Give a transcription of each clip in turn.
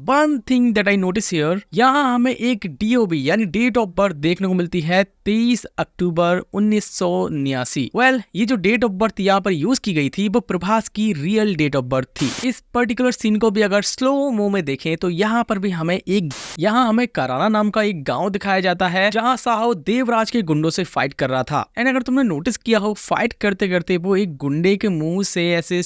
One thing that I notice here, यहाँ हमें एक DOB यानी डेट ऑफ बर्थ देखने को मिलती है 23 अक्टूबर 1989। ये जो डेट ऑफ बर्थ यहाँ पर यूज की गई थी वो प्रभास की रियल डेट ऑफ बर्थ थी। इस पर्टिकुलर सीन को भी अगर स्लो मो में देखें तो यहाँ पर भी हमें कराना नाम का एक गांव दिखाया जाता है जहाँ साहो देवराज के गुंडों से फाइट कर रहा था। एंड अगर तुमने नोटिस किया हो, फाइट करते करते वो एक गुंडे के मुंह से ऐसे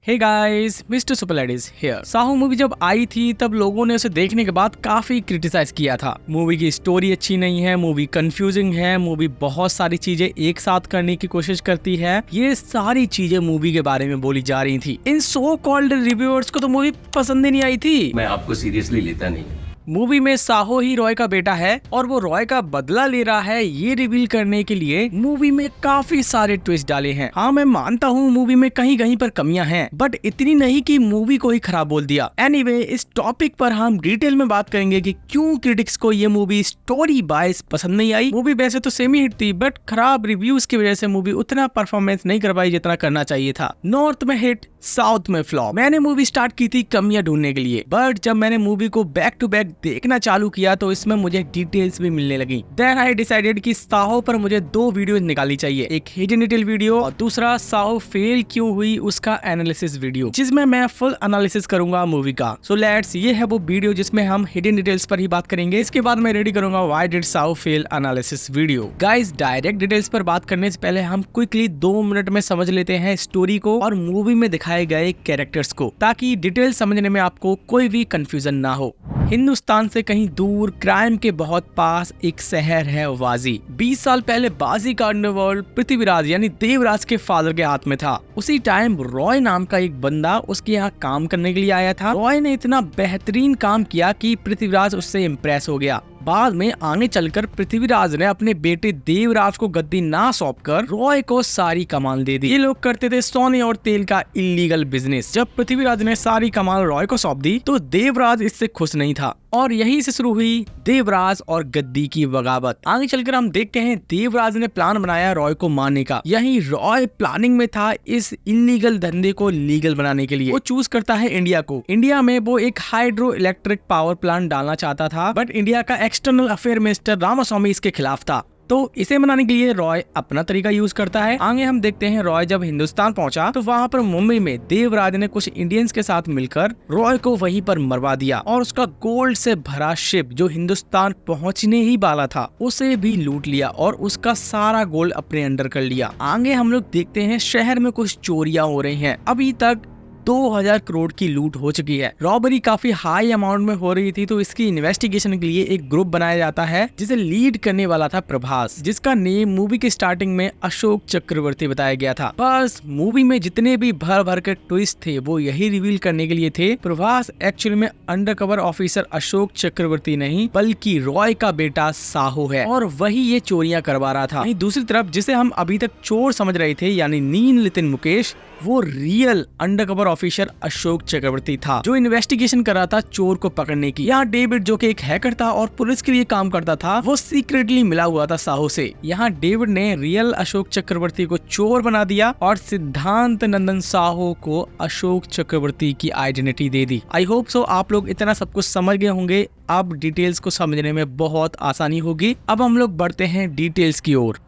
hey guys, Mister Superlad is here. Saaho movie जब आई थी तब लोगों ने उसे देखने के बाद काफी क्रिटिसाइज किया था। मूवी की स्टोरी अच्छी नहीं है, मूवी कंफ्यूजिंग है, मूवी बहुत सारी चीजें एक साथ करने की कोशिश करती है। ये सारी चीजें मूवी के बारे में बोली जा रही थी। इन सो कॉल्ड रिव्यूअर्स को तो मूवी पसंद ही नहीं आई थी। मैं आपको सीरियसली लेता नहीं। मूवी में साहो ही रॉय का बेटा है और वो रॉय का बदला ले रहा है, ये रिवील करने के लिए मूवी में काफी सारे ट्विस्ट डाले हैं। हाँ, मैं मानता हूँ मूवी में कहीं कहीं पर कमियां हैं, बट इतनी नहीं कि मूवी को ही खराब बोल दिया। एनीवे, इस टॉपिक पर हम डिटेल में बात करेंगे कि क्यों क्रिटिक्स को ये मूवी स्टोरी वाइज पसंद नहीं आई। मूवी वैसे तो सेमी हिट थी, बट खराब रिव्यूज की वजह से मूवी उतना परफॉर्मेंस नहीं कर पाई जितना करना चाहिए था। नॉर्थ में हिट, साउथ में फ्लॉप। मैंने मूवी स्टार्ट की थी कमियां ढूंढने के लिए, बट जब मैंने मूवी को बैक टू बैक देखना चालू किया तो इसमें मुझे डिटेल्स भी मिलने लगी। देन आई डिसाइडेड कि साहो पर मुझे 2 वीडियो निकालनी चाहिए, एक हिडन डिटेल वीडियो और दूसरा साहो फेल क्यों हुई उसका एनालिसिस वीडियो, जिसमें मैं फुल एनालिसिस करूंगा मूवी का। सो लेट्स, ये है वो वीडियो जिसमें हम हिडन डिटेल्स पर ही बात करेंगे। इसके बाद मैं रेडी करूंगा why did Saaho fail analysis video. Guys, direct details पर बात करने से पहले हम क्विकली 2 मिनट में समझ लेते हैं स्टोरी को और मूवी में दिखाए गए कैरेक्टर्स को, ताकि डिटेल समझने में आपको कोई भी कंफ्यूजन ना हो। हिंदुस्तान से कहीं दूर, क्राइम के बहुत पास एक शहर है वाजी। 20 साल पहले बाजी का अंडरवर्ल्ड पृथ्वीराज यानी देवराज के फादर के हाथ में था। उसी टाइम रॉय नाम का एक बंदा उसके यहाँ काम करने के लिए आया था। रॉय ने इतना बेहतरीन काम किया कि पृथ्वीराज उससे इम्प्रेस हो गया। बाद में आगे चलकर पृथ्वीराज ने अपने बेटे देवराज को गद्दी ना सौंपकर रॉय को सारी कमाल दे दी। ये लोग करते थे सोने और तेल का इलीगल बिजनेस। जब पृथ्वीराज ने सारी कमाल रॉय को सौंप दी तो देवराज इससे खुश नहीं था और यहीं से शुरू हुई देवराज और गद्दी की बगावत। आगे चलकर हम देखते हैं देवराज ने प्लान बनाया रॉय को मारने का। यहीं रॉय प्लानिंग में था इस इलीगल धंधे को लीगल बनाने के लिए। वो चूज करता है इंडिया को। इंडिया में वो एक हाइड्रो इलेक्ट्रिक पावर प्लांट डालना चाहता था, बट इंडिया का एक्सटर्नल अफेयर मिनिस्टर रामास्वामी इसके खिलाफ था। तो इसे मनाने के लिए रॉय अपना तरीका यूज करता है। आगे हम देखते हैं रॉय जब हिंदुस्तान पहुंचा तो वहां पर मुंबई में देवराज ने कुछ इंडियंस के साथ मिलकर रॉय को वहीं पर मरवा दिया और उसका गोल्ड से भरा शिप जो हिंदुस्तान पहुंचने ही वाला था उसे भी लूट लिया और उसका सारा गोल्ड अपने अंडर कर लिया। आगे हम लोग देखते हैं शहर में कुछ चोरियां हो रही हैं। अभी तक 2000 करोड़ की लूट हो चुकी है। रॉबरी काफी हाई अमाउंट में हो रही थी, तो इसकी इन्वेस्टिगेशन के लिए एक ग्रुप बनाया जाता है जिसे लीड करने वाला था प्रभास, जिसका नेम मूवी के स्टार्टिंग में अशोक चक्रवर्ती बताया गया था। बस मूवी में जितने भी भर भर के ट्विस्ट थे वो यही रिवील करने के लिए थे। प्रभास एक्चुअली में अंडरकवर ऑफिसर अशोक चक्रवर्ती नहीं बल्कि रॉय का बेटा साहो है और वही ये चोरियां करवा रहा था। दूसरी तरफ जिसे हम अभी तक चोर समझ रहे थे यानी नील नितिन मुकेश, वो रियल अंडरकवर ऑफिसर अशोक चक्रवर्ती था जो इन्वेस्टिगेशन कर रहा था चोर को पकड़ने की। यहाँ डेविड जो कि एक हैकर था और पुलिस के लिए काम करता था, वो सीक्रेटली मिला हुआ था साहो से। यहाँ डेविड ने रियल अशोक चक्रवर्ती को चोर बना दिया और सिद्धांत नंदन साहो को अशोक चक्रवर्ती की identity they the. I hope so आप लोग इतना सब कुछ समझ गए होंगे। अब डिटेल्स को समझने में बहुत आसानी होगी। अब हम लोग बढ़ते हैं डिटेल्स की ओर।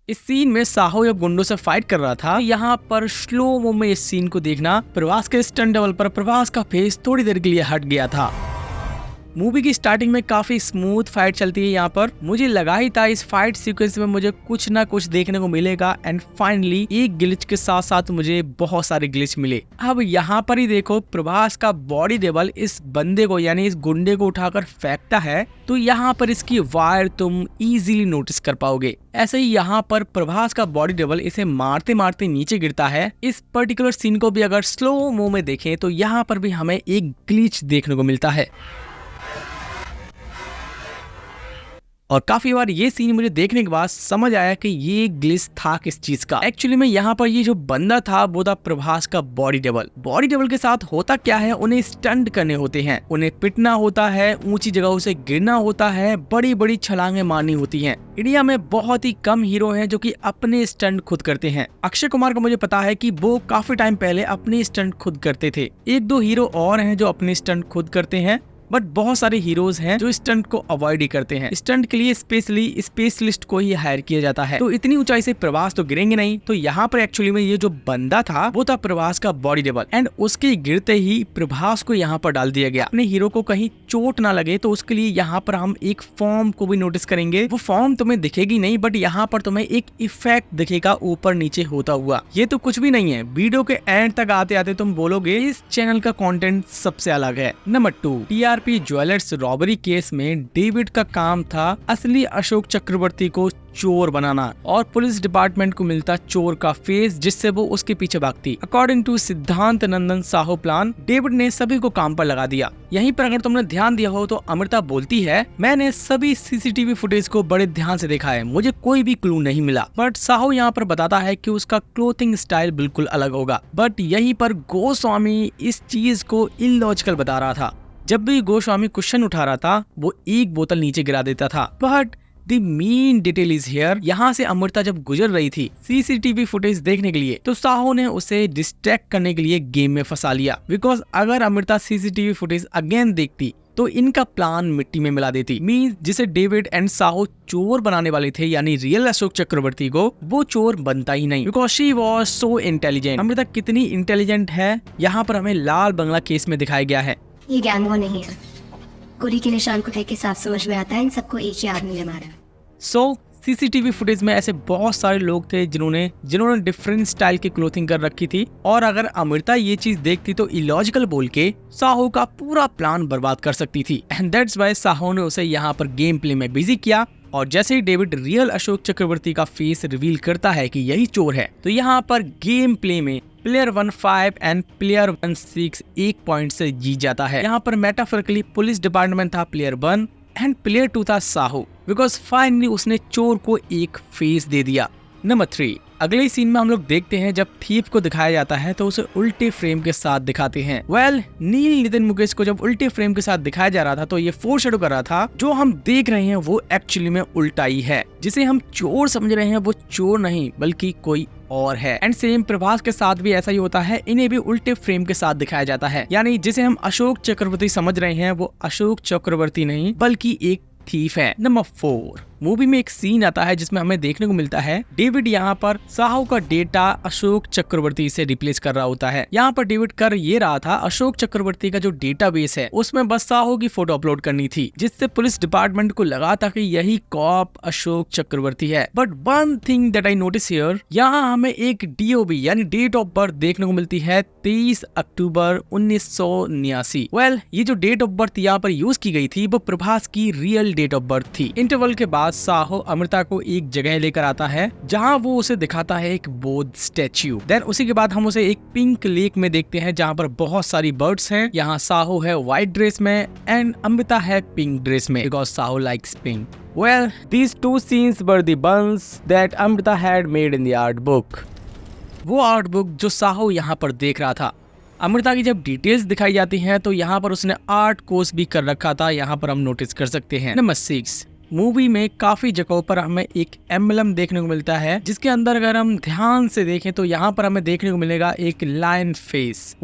इस सीन में साहो जब गुंडों से फाइट कर रहा था, यहाँ पर स्लो मो में इस सीन को देखना, प्रभास के स्टंट डबल पर प्रभास का फेस थोड़ी देर के लिए हट गया था। मूवी की स्टार्टिंग में काफी स्मूथ फाइट चलती है। यहाँ पर मुझे लगा ही था इस फाइट सीक्वेंस में मुझे कुछ ना कुछ देखने को मिलेगा एंड फाइनली एक ग्लिच के साथ साथ मुझे बहुत सारे ग्लिच मिले। अब यहाँ पर ही देखो, प्रभास का बॉडी लेवल इस बंदे को यानी इस गुंडे को उठाकर फेंकता है तो यहाँ पर इसकी वायर तुम इजीली नोटिस कर पाओगे। ऐसे ही यहाँ पर प्रभास का बॉडी लेवल इसे मारते मारते नीचे गिरता है। इस पर्टिकुलर सीन को भी अगर स्लो मो में देखें तो यहाँ पर भी हमें एक ग्लिच देखने को मिलता है। और काफी बार ये सीन मुझे देखने के बाद समझ आया कि ये ग्लिच था किस चीज का। एक्चुअली में यहाँ पर ये जो बंदा था वो था प्रभास का बॉडी डबल के साथ होता क्या है, उन्हें स्टंट करने होते हैं, उन्हें पिटना होता है, ऊंची जगहों से गिरना होता है, बड़ी बड़ी छलांगे मारनी होती हैं। इंडिया में बहुत ही कम हीरो हैं जो कि अपने स्टंट खुद करते हैं। अक्षय कुमार को मुझे पता है कि वो काफी टाइम पहले अपने स्टंट खुद करते थे। एक दो हीरो और हैं जो अपने स्टंट खुद करते हैं, बट बहुत सारे हीरोज हैं जो स्टंट को अवॉइड ही करते हैं। स्टंट के लिए स्पेशली स्पेशलिस्ट को ही हायर किया जाता है। तो इतनी ऊंचाई से प्रभास तो गिरेंगे नहीं। तो यहाँ पर एक्चुअली में ये जो बंदा था वो था प्रभास का बॉडी डबल, एंड उसके गिरते ही प्रभास को यहाँ पर डाल दिया गया। अपने हीरो को कहीं चोट ना लगे तो उसके लिए यहाँ पर हम एक फॉर्म को भी नोटिस करेंगे। वो फॉर्म तुम्हें दिखेगी नहीं, बट यहाँ पर तुम्हें एक इफेक्ट दिखेगा ऊपर नीचे होता हुआ। ये तो कुछ भी नहीं है, वीडियो के एंड तक आते आते तुम बोलोगे इस चैनल का कंटेंट सबसे अलग है। Number 2, TRP jewellers robbery case में डेविड का काम था असली अशोक चक्रवर्ती को चोर बनाना, और पुलिस डिपार्टमेंट को मिलता चोर का फेस जिससे वो उसके पीछे भागती। अकॉर्डिंग टू सिद्धांत नंदन साहू प्लान, डेविड ने सभी को काम पर लगा दिया। यहीं पर अगर तुमने ध्यान दिया हो तो अमृता बोलती है, मैंने सभी सीसीटीवी फुटेज को बड़े ध्यान से देखा है, मुझे कोई भी क्लू नहीं मिला। बट साहू यहाँ पर बताता है कि उसका क्लोथिंग स्टाइल बिल्कुल अलग होगा। बट यहीं पर गोस्वामी इस चीज को इलॉजिकल बता रहा था। जब भी गोस्वामी क्वेश्चन उठा रहा था वो एक बोतल नीचे गिरा देता था। But the main detail is here, यहाँ से अमृता जब गुजर रही थी सीसीटीवी फुटेज देखने के लिए, तो साहू ने उसे डिस्ट्रैक्ट करने के लिए गेम में फंसा लिया। बिकॉज अगर अमृता सीसीटीवी फुटेज अगेन देखती तो इनका प्लान मिट्टी में मिला देती। मींस जिसे डेविड एंड साहू चोर बनाने वाले थे, यानी रियल अशोक चक्रवर्ती को, वो चोर बनता ही नहीं। Because she was so intelligent. Amrita कितनी इंटेलिजेंट है यहाँ पर हमें लाल बंगला केस में दिखाया गया है। ये गैंग वो नहीं है, गोली के निशान को देख के साफ समझ में आता है इन सबको एक ही आदमी ने मारा। सो सीसीटीवी फुटेज में ऐसे बहुत सारे लोग थे जिन्होंने डिफरेंट स्टाइल की क्लोथिंग कर रखी थी, और अगर अमृता ये चीज देखती तो इलॉजिकल बोल के साहू का पूरा प्लान बर्बाद कर सकती थी। एंड दैट्स व्हाई साहू ने उसे यहाँ पर गेम प्ले में बिजी किया। और जैसे ही डेविड रियल अशोक चक्रवर्ती का फेस रिवील करता है कि यही चोर है, तो यहाँ पर गेम प्ले में प्लेयर 1-5 एंड प्लेयर 1-6 एक पॉइंट से जीत जाता है। यहाँ पर मेटाफोरिकली पुलिस डिपार्टमेंट था प्लेयर 1 एंड प्लेयर 2 था साहू, बिकॉज फाइनली उसने चोर को एक फेस दे दिया। नंबर 3, अगले सीन में हम लोग देखते हैं जब थीफ को दिखाया जाता है तो उसे उल्टे फ्रेम के साथ दिखाते हैं। नील नितिन मुकेश को जब उल्टे फ्रेम के साथ दिखाया जा रहा था तो ये फोरशैडो कर रहा था जो हम देख रहे हैं वो एक्चुअली में उल्टा ही है। जिसे हम चोर समझ रहे हैं वो चोर नहीं बल्कि कोई और है। एंड सेम प्रभास के साथ भी ऐसा ही होता है, इन्हें भी उल्टे फ्रेम के साथ दिखाया जाता है। यानी जिसे हम अशोक चक्रवर्ती समझ रहे हैं वो अशोक चक्रवर्ती नहीं बल्कि एक थीफ है। नंबर 4, मूवी में एक सीन आता है जिसमें हमें देखने को मिलता है डेविड यहाँ पर साहू का डेटा अशोक चक्रवर्ती से रिप्लेस कर रहा होता है। यहाँ पर डेविड कर ये रहा था, अशोक चक्रवर्ती का जो डेटाबेस है उसमें बस साहू की फोटो अपलोड करनी थी, जिससे पुलिस डिपार्टमेंट को लगा था कि यही कॉप अशोक चक्रवर्ती है। But one thing that I notice here, यहाँ हमें एक DOB यानी डेट ऑफ बर्थ देखने को मिलती है 23 अक्टूबर 1989। ये जो डेट ऑफ बर्थ यहाँ पर यूज की गई थी वो प्रभास की रियल डेट ऑफ बर्थ थी। इंटरवल के बाद साहू अमृता को एक जगह लेकर आता है जहां वो उसे दिखाता है एक बोध स्टैच्यू। देन उसी के बाद हम उसे एक पिंक लेक में देखते हैं जहां पर बहुत सारी बर्ड्स हैं। यहाँ साहू है व्हाइट ड्रेस में एंड अमृता है पिंक ड्रेस में, because Sahu likes pink. These two scenes were the ones that Amrita had made in the art book. वो आर्ट बुक जो साहू यहाँ पर देख रहा था। अमृता की जब डिटेल्स दिखाई जाती हैं तो यहाँ पर उसने आर्ट कोर्स भी कर रखा था, यहाँ पर हम नोटिस कर सकते हैं। नंबर 6, मूवी में काफी जगहों पर हमें एक एम्बलम देखने को मिलता है जिसके अंदर अगर हम ध्यान से देखें तो यहाँ पर हमें देखने को मिलेगा एक लायन फेस।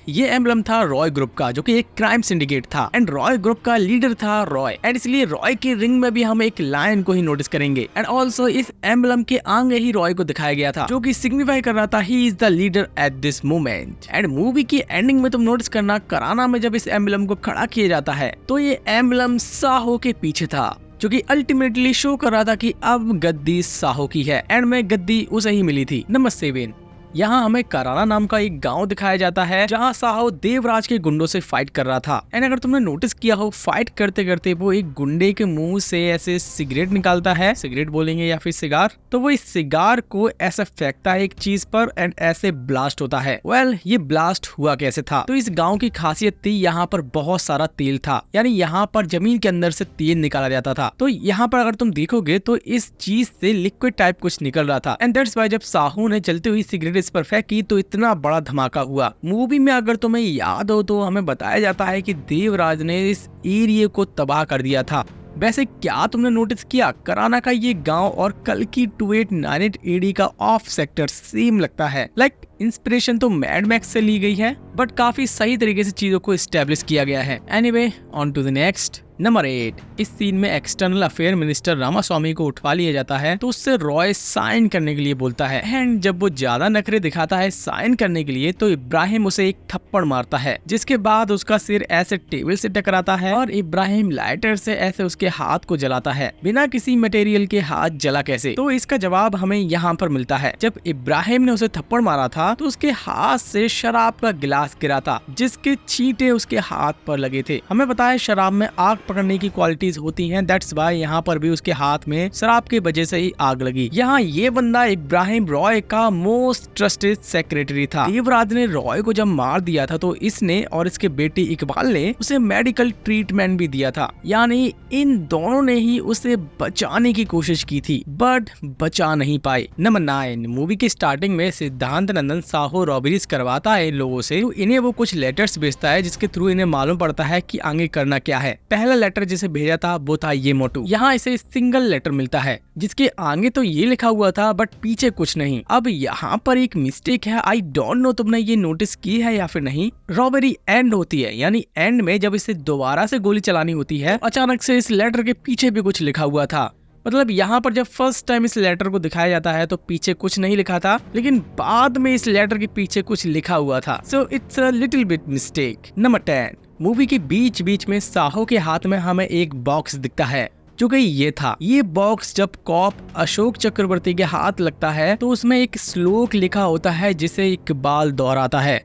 ये एम्बलम था रॉय ग्रुप का जो कि एक क्राइम सिंडिकेट था एंड रॉय ग्रुप का लीडर था रॉय, एंड इसलिए रॉय के रिंग में भी हम एक लायन को ही नोटिस करेंगे। एंड ऑल्सो इस एम्बलम के आगे ही रॉय को दिखाया गया था जो कि सिग्निफाई कर रहा था he is the leader at this moment. And movie की एंडिंग में तुम नोटिस करना, कराना में जब इस एम्बलम को खड़ा किया जाता है तो ये एम्बलम साहू के पीछे था जो कि अल्टीमेटली शो कर रहा था कि अब गद्दी साहू की है, एंड में गद्दी उसे ही मिली थी। नंबर 7, यहाँ हमें कराना नाम का एक गांव दिखाया जाता है जहाँ साहो देवराज के गुंडों से फाइट कर रहा था। एंड अगर तुमने नोटिस किया हो, फाइट करते करते वो एक गुंडे के मुंह से ऐसे सिगरेट निकालता है, सिगरेट बोलेंगे या फिर सिगार, तो वो इस सिगार को ऐसे फेंकता है एक चीज पर एंड ऐसे ब्लास्ट होता है। वेल, ये ब्लास्ट हुआ कैसे था? तो इस गांव की खासियत थी यहाँ पर बहुत सारा तेल था, यानी यहाँ पर जमीन के अंदर से तेल निकाला जाता था। तो यहाँ पर अगर तुम देखोगे तो इस चीज से लिक्विड टाइप कुछ निकल रहा था एंड दैट्स व्हाई जब साहू ने जलती हुई सिगरेट इस पर फेंकी तो इतना बड़ा धमाका हुआ। मूवी में अगर तुम्हें याद हो तो हमें बताया जाता है कि देवराज ने इस एरिया को तबाह कर दिया था। वैसे क्या तुमने नोटिस किया, कराना का ये गांव और कल्कि 2898 एडी का ऑफ सेक्टर सेम लगता है। लाइक इंस्पिरेशन तो मैड मैक्स से ली गई है, बट काफी सही तरीके से चीजों को एस्टेब्लिश किया गया है। Anyway, on to the next. Number 8। इस सीन में एक्सटर्नल अफेयर मिनिस्टर रामास्वामी को उठवा लिया जाता है तो उससे रॉय साइन करने के लिए बोलता है एंड जब वो ज्यादा नखरे दिखाता है साइन करने के लिए तो इब्राहिम उसे एक थप्पड़ मारता है, जिसके बाद उसका सिर ऐसे टेबल से टकराता है और इब्राहिम लाइटर से ऐसे उसके हाथ को जलाता है। बिना किसी मटेरियल के हाथ जला कैसे? तो इसका जवाब हमें यहाँ पर मिलता है। जब इब्राहिम ने उसे थप्पड़ मारा था तो उसके हाथ से शराब का गिलास गिरा था, जिसके छींटे उसके हाथ पर लगे थे। हमें पता है शराब में आग पकड़ने की क्वालिटीज होती हैं, दैट्स व्हाई यहाँ पर भी उसके हाथ में शराब की वजह से ही आग लगी। यहाँ ये बंदा इब्राहिम रॉय का मोस्ट ट्रस्टेड सेक्रेटरी था। देवराज ने रॉय को जब मार दिया था तो इसने और इसके बेटे इकबाल ने उसे मेडिकल ट्रीटमेंट भी दिया था, यानी इन दोनों ने ही उसे बचाने की कोशिश की थी बट बचा नहीं पाए। नंबर 9। मूवी की स्टार्टिंग में सिद्धांत नंदन साहो रॉबरीज करवाता है इन लोगों से, तो इन्हें वो कुछ लेटर्स भेजता है जिसके थ्रू इन्हें मालूम पड़ता है कि आगे करना क्या है। पहला लेटर जिसे भेजा था वो था ये मोटू। यहाँ इसे सिंगल लेटर मिलता है जिसके आगे तो ये लिखा हुआ था बट पीछे कुछ नहीं। अब यहाँ पर एक मिस्टेक है, आई डोंट नो तुमने ये नोटिस की है या फिर नहीं। रॉबरी एंड होती है, यानी एंड में जब इसे दोबारा से गोली चलानी होती है तो अचानक से इस लेटर के पीछे भी कुछ लिखा हुआ था। मतलब यहाँ पर जब फर्स्ट टाइम इस लेटर को दिखाया जाता है तो पीछे कुछ नहीं लिखा था, लेकिन बाद में इस लेटर के पीछे कुछ लिखा हुआ था। So it's a little bit mistake. Number 10। Movie के बीच बीच में साहो के हाथ में हमें एक बॉक्स दिखता है जो कि ये था। ये बॉक्स जब कॉप अशोक चक्रवर्ती के हाथ लगता है तो उसमें एक श्लोक लिखा होता है जिसे इकबाल दोहराता है।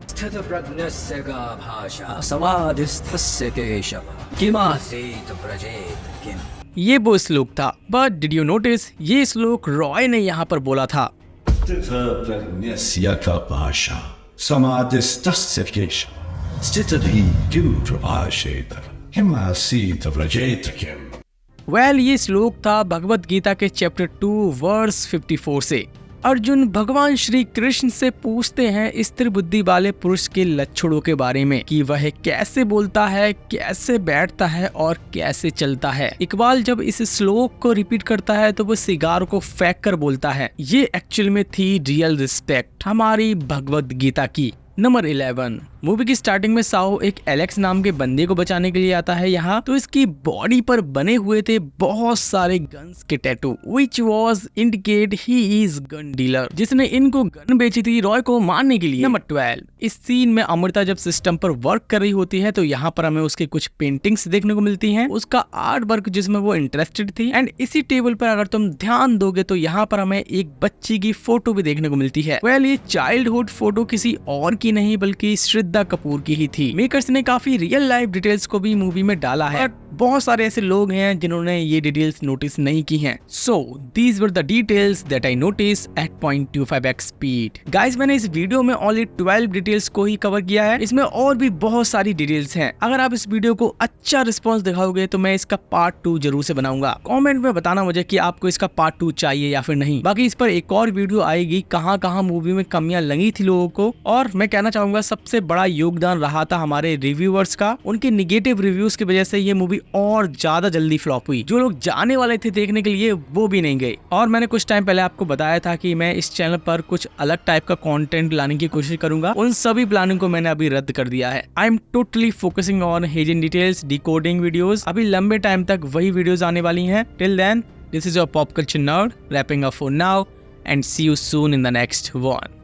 ये वो श्लोक था, बट डिड यू नोटिस ये श्लोक रॉय ने यहाँ पर बोला था। वेल, ये श्लोक था भगवत गीता के चैप्टर 2 वर्स 54 से। अर्जुन भगवान श्री कृष्ण से पूछते हैं स्थिर बुद्धि वाले पुरुष के लक्षणों के बारे में कि वह कैसे बोलता है, कैसे बैठता है और कैसे चलता है। इकबाल जब इस श्लोक को रिपीट करता है तो वो सिगार को फेंक कर बोलता है। ये एक्चुअल में थी रियल रिस्पेक्ट हमारी भगवत गीता की। नंबर 11। मूवी की स्टार्टिंग में साहो एक एलेक्स नाम के बंदे को बचाने के लिए आता है यहाँ, तो इसकी बॉडी पर बने हुए थे बहुत सारे गन्स के tattoo which was indicate he is gun dealer, जिसने इनको गन बेची थी रॉय को मारने के लिए। नंबर 12। इस सीन में अमृता जब सिस्टम पर वर्क कर रही होती है तो यहाँ पर हमें उसके कुछ पेंटिंग्स देखने को मिलती हैं, उसका आर्ट वर्क जिसमें वो इंटरेस्टेड थी। एंड इसी टेबल पर अगर तुम ध्यान दोगे तो यहाँ पर हमें एक बच्ची की फोटो भी देखने को मिलती है। वेल, ये चाइल्डहुड फोटो किसी और की नहीं बल्कि श्रद्धा कपूर की ही थी। मेकर्स ने काफी रियल लाइफ डिटेल्स को भी मूवी में डाला है, बट बहुत सारे ऐसे लोग हैं जिन्होंने ये डिटेल्स नोटिस नहीं की हैं। So these were the details that I notice at 0.25x speed. Guys, मैंने इस वीडियो में ओनली 12 डिटेल्स को ही कवर किया है, इसमें और भी बहुत सारी डिटेल्स हैं। अगर आप इस वीडियो को अच्छा रिस्पॉन्स दिखाओगे तो मैं इसका पार्ट 2 जरूर से बनाऊंगा। कमेंट में बताना मुझे कि आपको इसका पार्ट 2 चाहिए या फिर नहीं। बाकी इस पर एक और वीडियो आएगी कहाँ कहाँ मूवी में कमियां लगी थी लोगों को। और मैं कहना चाहूंगा सबसे बड़ा योगदान रहा था हमारे रिव्यूअर्स का। उनके निगेटिव रिव्यूज की वजह से ये मूवी और ज्यादा जल्दी फ्लॉप हुई। जो लोग जाने वाले थे देखने के लिए वो भी नहीं गए। और मैंने कुछ टाइम पहले आपको बताया था कि मैं इस चैनल पर कुछ अलग टाइप का कंटेंट लाने की कोशिश करूंगा, उन सभी प्लानिंग को मैंने अभी रद्द कर दिया है। I am totally focusing on hidden details, decoding videos. अभी लंबे टाइम तक वही वीडियोस आने वाली हैं। Till then, this is your pop culture nerd wrapping up for now and see you soon in the next one.